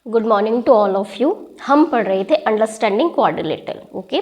Good morning to all of you. हम पढ़ रहे थे understanding quadrilateral. Okay,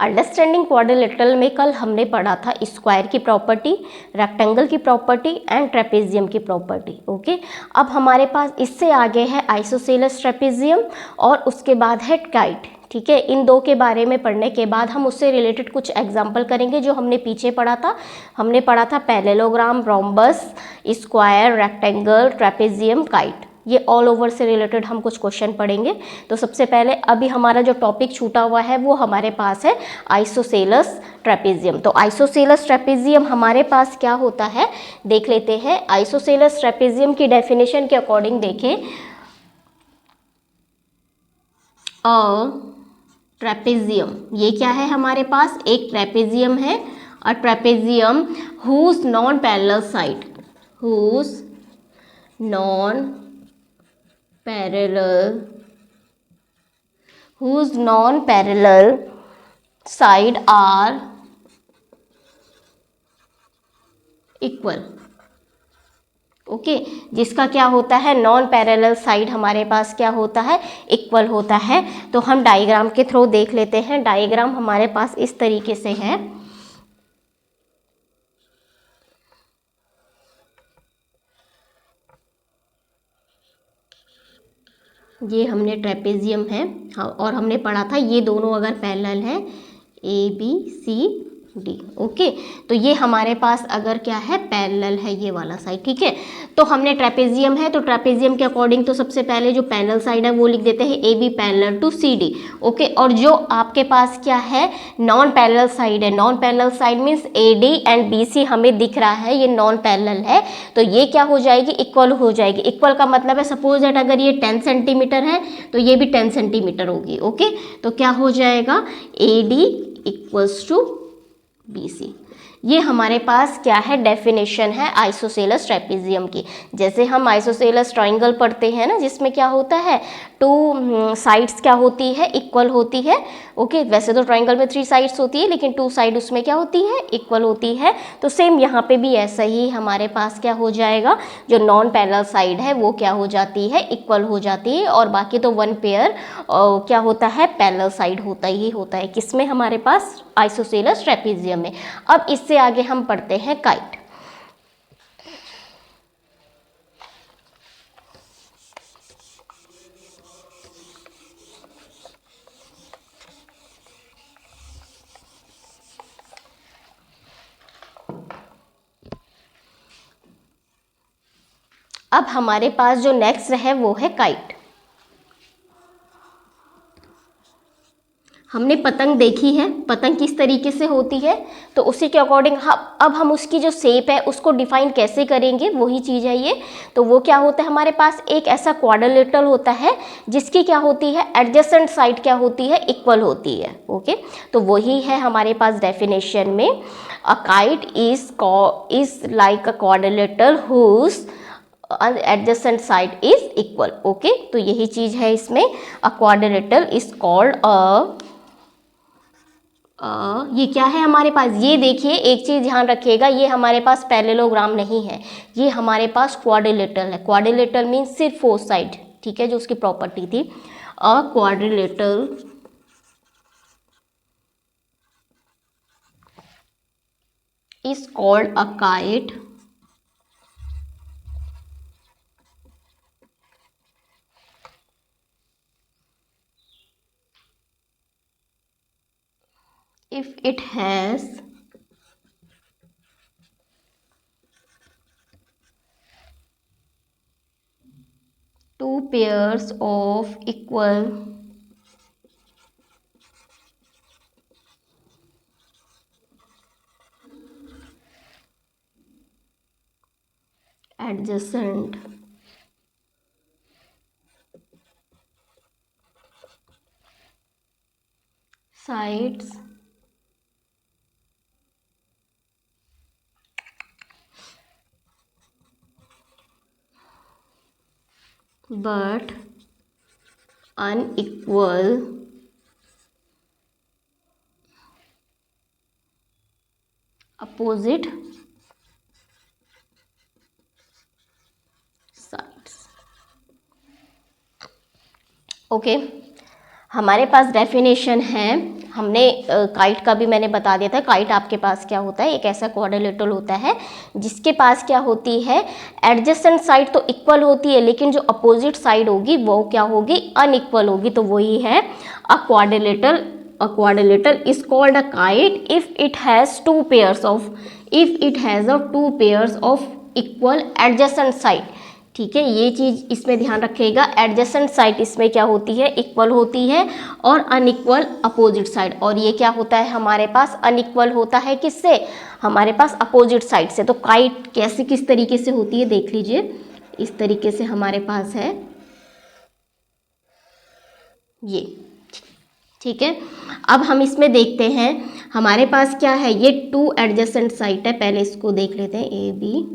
understanding quadrilateral में कल हमने पढ़ा था स्क्वायर की प्रॉपर्टी, रेक्टेंगल की प्रॉपर्टी एंड ट्रेपेजियम की प्रॉपर्टी। ओके, अब हमारे पास इससे आगे है आइसोसेलेस ट्रेपेजियम और उसके बाद है काइट। ठीक है, इन दो के बारे में पढ़ने के बाद हम उससे रिलेटेड कुछ एग्जाम्पल करेंगे जो हमने पीछे पढ़ा था। हमने पढ़ा था parallelogram, rhombus, square, rectangle, trapezium, kite. ये ऑल ओवर से रिलेटेड हम कुछ क्वेश्चन पढ़ेंगे। तो सबसे पहले अभी हमारा जो टॉपिक छूटा हुआ है वो हमारे पास है आइसोसेलेस ट्रेपेजियम। तो आइसोसेलेस ट्रेपेजियम हमारे पास क्या होता है देख लेते हैं। आइसोसेलेस ट्रेपेजियम की डेफिनेशन के अकॉर्डिंग देखें, ट्रेपेजियम ये क्या है हमारे पास, एक ट्रेपेजियम है। A trapezium whose non parallel side, whose non parallel whose non-parallel side are equal। Okay, जिसका क्या होता है नॉन पैरेलल साइड हमारे पास क्या होता है, इक्वल होता है। तो हम डायग्राम के थ्रू देख लेते हैं। डायग्राम हमारे पास इस तरीके से है। ये हमने ट्रेपेजियम है। हाँ, और हमने पढ़ा था ये दोनों अगर पैरेलल है A B C D. Okay, तो ये हमारे पास अगर क्या है पैरेलल है ये वाला साइड। ठीक है, तो हमने ट्रेपेजियम है तो ट्रेपेजियम के अकॉर्डिंग तो सबसे पहले जो पैरेलल साइड है वो लिख देते हैं A B parallel to C D. Okay, और जो आपके पास क्या है नॉन पैरेलल साइड है, non parallel side means A D and B C हमें दिख रहा है ये नॉन पैरेलल है, तो ये क्या हो जाएगी इक्वल हो जाएगी। इक्वल का मतलब है सपोज दैट अगर ये 10 सेंटीमीटर है तो ये भी 10 सेंटीमीटर होगी। ओके, तो क्या हो जाएगा A D equals to B C. ये हमारे पास क्या है डेफिनेशन है आइसोसेलेस ट्रेपेजियम की। जैसे हम आइसोसेलेस ट्राइंगल पढ़ते हैं ना, जिसमें क्या होता है टू साइड्स क्या होती है इक्वल होती है। ओके, वैसे तो ट्राइंगल में 3 साइड्स होती है लेकिन 2 साइड उसमें क्या होती है इक्वल होती है। तो सेम यहाँ पे भी ऐसा ही हमारे पास क्या हो जाएगा, जो नॉन पैरेलल साइड है वो क्या हो जाती है इक्वल हो जाती है, और बाकी तो वन पेयर क्या होता है पैरेलल साइड होता ही होता है। किसमें हमारे पास आइसोसेलेस ट्रेपेजियम में। अब इससे आगे हम पढ़ते हैं काइट। अब हमारे पास जो नेक्स्ट है वो है काइट। हमने पतंग देखी है, पतंग किस तरीके से होती है, तो उसी के अकॉर्डिंग अब हम उसकी जो शेप है उसको डिफाइन कैसे करेंगे, वही चीज़ है ये। तो वो क्या होता है हमारे पास एक ऐसा क्वाड्रिलेटरल होता है जिसकी क्या होती है एडजेसेंट साइड क्या होती है इक्वल होती है। ओके, तो वही है हमारे पास डेफिनेशन में a kite is like a quadrilateral whose adjacent side is equal। Okay, तो यही चीज है इसमें a quadrilateral is called ये क्या है हमारे पास, ये देखिए एक चीज ध्यान रखिएगा, ये हमारे पास पैरेललोग्राम नहीं है, ये हमारे पास क्वाड्रिलेटरल है। क्वाड्रिलेटरल मीन्स सिर्फ 4 साइड। ठीक है, जो उसकी प्रॉपर्टी थी अ quadrilateral is called a kite if it has two pairs of equal adjacent sides but unequal opposite sides। Okay, हमारे पास डेफिनेशन है, हमने काइट का भी मैंने बता दिया था। काइट आपके पास क्या होता है, एक ऐसा क्वाड्रिलेटरल होता है जिसके पास क्या होती है, एडजेसेंट साइड तो इक्वल होती है लेकिन जो अपोजिट साइड होगी वो क्या होगी, अनइक्वल होगी। तो वही है अ quadrilateral. A quadrilateral is called a kite if it has two pairs of equal adjacent side। ठीक है, ये चीज़ इसमें ध्यान रखिएगा। एडजेसेंट साइड इसमें क्या होती है, इक्वल होती है, और अनइक्वल अपोजिट साइड। और ये क्या होता है हमारे पास, अनइक्वल होता है किससे, हमारे पास अपोजिट साइड से। तो काइट कैसे किस तरीके से होती है देख लीजिए, इस तरीके से हमारे पास है ये। ठीक है, अब हम इसमें देखते हैं हमारे पास क्या है, ये टू एडजेसेंट साइड है। पहले इसको देख लेते हैं, A B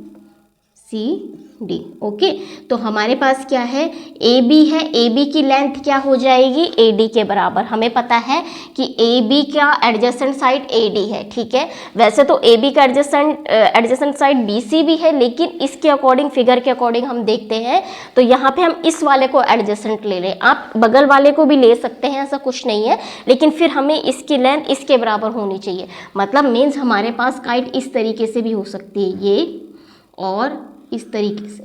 C D. Okay, तो हमारे पास क्या है, ए बी है, ए बी की लेंथ क्या हो जाएगी, ए डी के बराबर। हमें पता है कि ए बी का एडजेसेंट साइड ए डी है। ठीक है, वैसे तो ए बी का एडजेसेंट साइड बी सी भी है, लेकिन इसके अकॉर्डिंग, फिगर के अकॉर्डिंग हम देखते हैं तो यहाँ पे हम इस वाले को एडजेसेंट ले लें। आप बगल वाले को भी ले सकते हैं, ऐसा कुछ नहीं है, लेकिन फिर हमें इसकी लेंथ इसके बराबर होनी चाहिए। मतलब मीन्स हमारे पास काइट इस तरीके से भी हो सकती है, ये और इस तरीके से।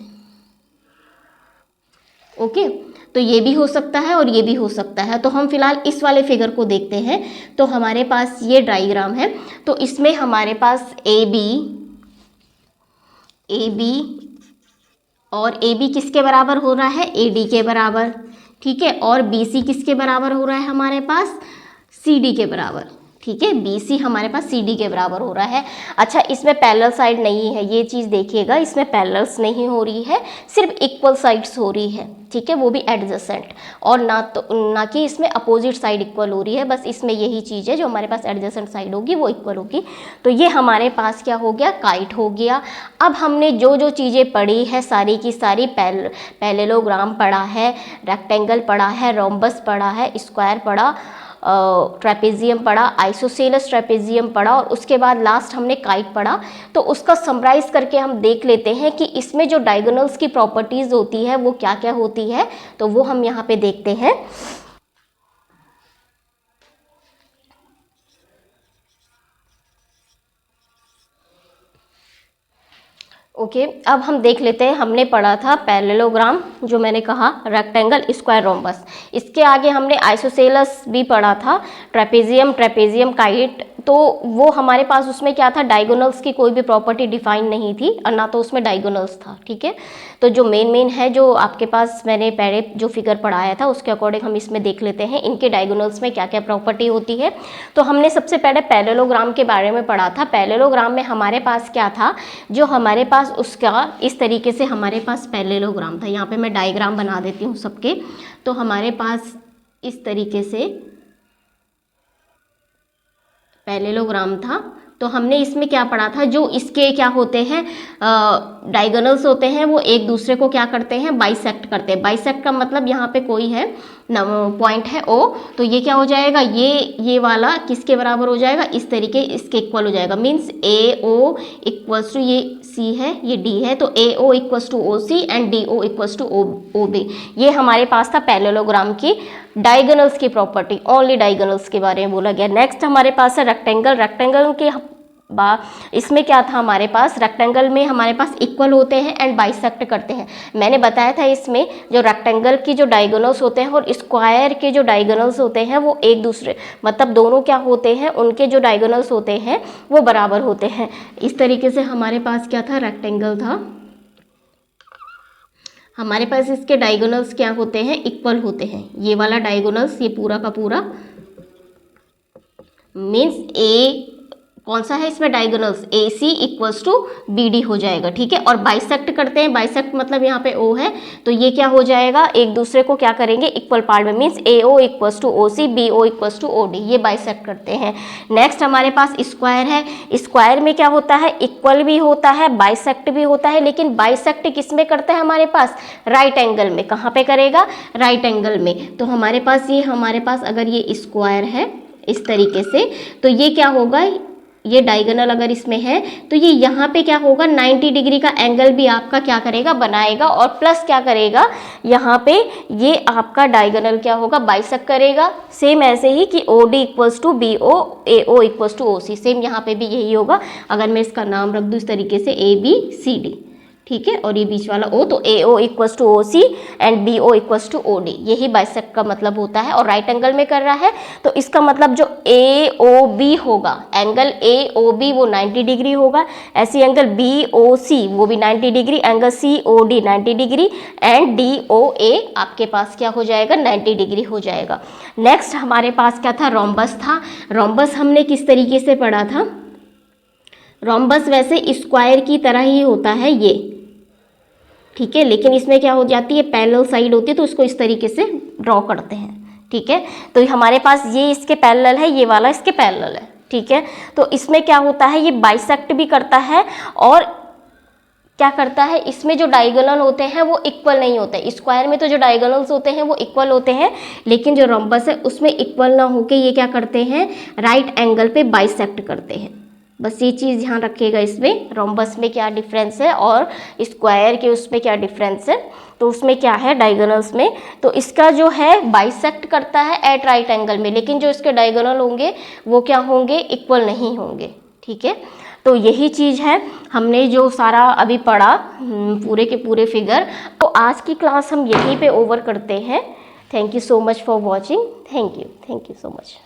ओके, तो ये भी हो सकता है और ये भी हो सकता है। तो हम फिलहाल इस वाले फिगर को देखते हैं। तो हमारे पास ये डायग्राम है, तो इसमें हमारे पास ए बी और ए बी किसके बराबर हो रहा है, ए डी के बराबर। ठीक है, और बी सी किसके बराबर हो रहा है हमारे पास, सी डी के बराबर। ठीक है, बी सी हमारे पास सी डी के बराबर हो रहा है। अच्छा, इसमें पैरेलल साइड नहीं है, ये चीज़ देखिएगा, इसमें पैरेलल्स नहीं हो रही है, सिर्फ इक्वल साइड्स हो रही है। ठीक है, वो भी एडजेसेंट, और ना कि इसमें अपोजिट साइड इक्वल हो रही है। बस इसमें यही चीज़ है, जो हमारे पास एडजेसेंट साइड होगी वो इक्वल होगी। तो ये हमारे पास क्या हो गया, काइट हो गया। अब हमने जो जो चीज़ें पढ़ी है सारी की सारी, पैरेललोग्राम पढ़ा है, रेक्टेंगल पढ़ा है, रोम्बस पढ़ा है, स्क्वायर पढ़ा, ट्रेपेजियम पढ़ा, आइसोसेलेस ट्रेपेजियम पढ़ा, और उसके बाद लास्ट हमने काइट पढ़ा। तो उसका समराइज करके हम देख लेते हैं कि इसमें जो डायगोनल्स की प्रॉपर्टीज़ होती है वो क्या क्या होती है। तो वो हम यहाँ पे देखते हैं। ओके, अब हम देख लेते हैं, हमने पढ़ा था पैरेललोग्राम, जो मैंने कहा, रेक्टेंगल, स्क्वायर, रोम्बस। इसके आगे हमने आइसोसेलेस भी पढ़ा था, ट्रेपेजियम, काइट। तो वो हमारे पास उसमें क्या था, डायगोनल्स की कोई भी प्रॉपर्टी डिफाइन नहीं थी, और ना तो उसमें डायगोनल्स था। ठीक है, तो जो मेन है, जो आपके पास मैंने पहले जो फिगर पढ़ाया था उसके अकॉर्डिंग हम इसमें देख लेते हैं इनके डायगोनल्स में क्या क्या प्रॉपर्टी होती है। तो हमने सबसे पहले पैरेललोग्राम के बारे में पढ़ा था। पैरेललोग्राम में हमारे पास क्या था, जो हमारे पास उसका इस तरीके से हमारे पास पैरेललोग्राम था। यहाँ पे मैं डायग्राम बना देती हूँ सबके। तो हमारे पास इस तरीके से पैरेललोग्राम था। तो हमने इसमें क्या पढ़ा था, जो इसके क्या होते हैं, डायगोनल्स होते हैं, वो एक दूसरे को क्या करते हैं, बाइसेक्ट करते हैं। बाइसेक्ट का मतलब यहाँ पे कोई है पॉइंट है ओ, तो ये क्या हो जाएगा, ये वाला किसके बराबर हो जाएगा, इस तरीके इसके इक्वल हो जाएगा। Means A O equals to, ये सी है, ये डी है, तो A O equals to O C and D O equals to O B. ये हमारे पास था पैरेललोग्राम की डायगोनल्स की प्रॉपर्टी, ओनली डायगोनल्स के बारे में बोला गया। नेक्स्ट हमारे पास है रेक्टेंगल। रेक्टेंगल के इसमें क्या था हमारे पास, रेक्टेंगल में हमारे पास इक्वल होते हैं एंड बाइसेक्ट करते हैं। मैंने बताया था इसमें जो रेक्टेंगल की जो डायगोनल्स होते हैं और स्क्वायर के जो डायगोनल्स होते हैं वो एक दूसरे, मतलब दोनों क्या होते हैं, उनके जो डायगोनल्स होते हैं वो बराबर होते हैं। इस तरीके से हमारे पास क्या था, रेक्टेंगल था। हमारे पास इसके डायगोनल्स क्या होते हैं, इक्वल होते हैं। ये वाला डायगोनल्स, ये पूरा का पूरा, मीन्स ए कौन सा है इसमें diagonals, A C equals to B D हो जाएगा। ठीक है, और बाइसेक्ट करते हैं, बाइसेक्ट मतलब यहाँ पे ओ है, तो ये क्या हो जाएगा, एक दूसरे को क्या करेंगे, इक्वल पार्ट में। Means A O equals to O C, B O equals to O D, ये बाइसेक्ट करते हैं। नेक्स्ट हमारे पास स्क्वायर है। स्क्वायर में क्या होता है, इक्वल भी होता है, बाइसेक्ट भी होता है, लेकिन बाइसेक्ट किस में करता है हमारे पास, राइट एंगल में। कहाँ पे करेगा, राइट एंगल में। तो हमारे पास ये, हमारे पास अगर ये स्क्वायर है इस तरीके से, तो ये क्या होगा, ये डायगोनल अगर इसमें है तो ये यहाँ पे क्या होगा, 90 डिग्री का एंगल भी आपका क्या करेगा, बनाएगा, और प्लस क्या करेगा, यहाँ पे ये आपका डायगोनल क्या होगा, बाइसेक्ट करेगा। सेम ऐसे ही कि OD equals to BO, AO equals to OC, same यहाँ पे भी यही होगा। अगर मैं इसका नाम रख दूँ इस तरीके से ABCD, ठीक है, और ये बीच वाला O, तो AO equals to OC and BO equals to OD, यही बाइसेक्ट का मतलब होता है। और राइट एंगल में कर रहा है तो इसका मतलब जो AOB होगा, एंगल AOB वो 90 डिग्री होगा, ऐसी एंगल BOC वो भी 90 degree, angle COD 90 degree and DOA आपके पास क्या हो जाएगा, 90 डिग्री हो जाएगा। नेक्स्ट हमारे पास क्या था, रोम्बस था। रोम्बस हमने किस तरीके से पढ़ा था, रोम्बस वैसे स्क्वायर की तरह ही होता है ये, ठीक है, लेकिन इसमें क्या हो जाती है, पैरेलल साइड होती है, तो उसको इस तरीके से ड्रॉ करते हैं, ठीक है। तो हमारे पास ये इसके पैरेलल है, ये वाला इसके पैरेलल है, ठीक है। तो इसमें क्या होता है, ये बाइसेक्ट भी करता है, और क्या करता है, इसमें जो डायगोनल होते हैं वो इक्वल नहीं होते। स्क्वायर में तो जो डायगोनल्स होते हैं वो इक्वल होते हैं, लेकिन जो रोम्बस है उसमें इक्वल ना होके ये क्या करते हैं, राइट एंगल पे बाइसेक्ट करते हैं। बस ये चीज़ ध्यान रखिएगा, इसमें रोम्बस में क्या डिफरेंस है और स्क्वायर के उसमें क्या डिफरेंस है। तो उसमें क्या है, डायगोनल्स में तो इसका जो है बाइसेक्ट करता है एट राइट एंगल में, लेकिन जो इसके डायगोनल होंगे वो क्या होंगे, इक्वल नहीं होंगे, ठीक है। तो यही चीज़ है, हमने जो सारा अभी पढ़ा पूरे के पूरे फिगर। तो आज की क्लास हम यहीं पे ओवर करते हैं। Thank you so much for watching. Thank you so much.